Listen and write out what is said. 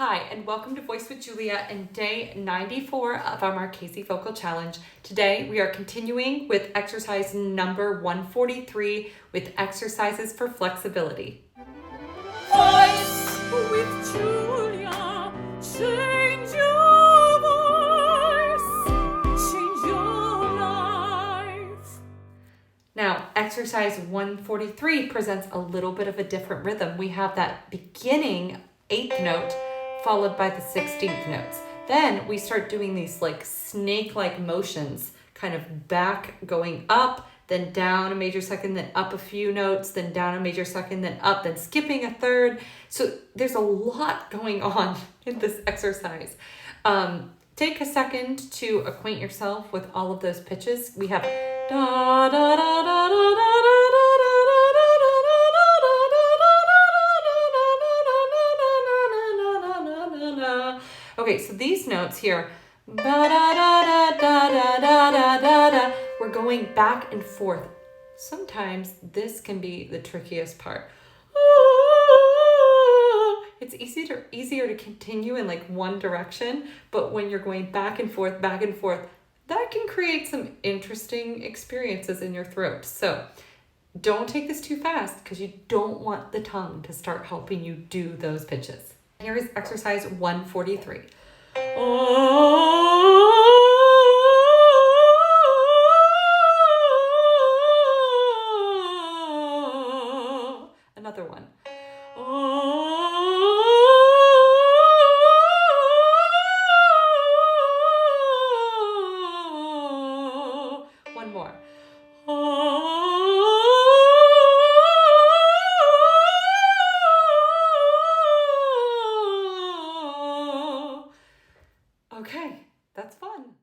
Hi, and welcome to Voice with Julia and day 94 of our Marchesi Vocal Challenge. Today we are continuing with exercise number 143 with exercises for flexibility. Voice with Julia, change your voice, change your life. Now, exercise 143 presents a little bit of a different rhythm. We have that beginning 8th note followed by the 16th notes. Then we start doing these like snake-like motions, kind of back going up, then down a major second, then up a few notes, then down a major second, then up, then skipping a third. So there's a lot going on in this exercise. Take a second to acquaint yourself with all of those pitches. We have da da da da da da da. Okay, so these notes here, we're going back and forth. Sometimes this can be the trickiest part. It's easier to continue in like one direction, but when you're going back and forth, that can create some interesting experiences in your throat. So don't take this too fast because you don't want the tongue to start helping you do those pitches. Here is exercise 143. Another one. One more. Okay, that's fun.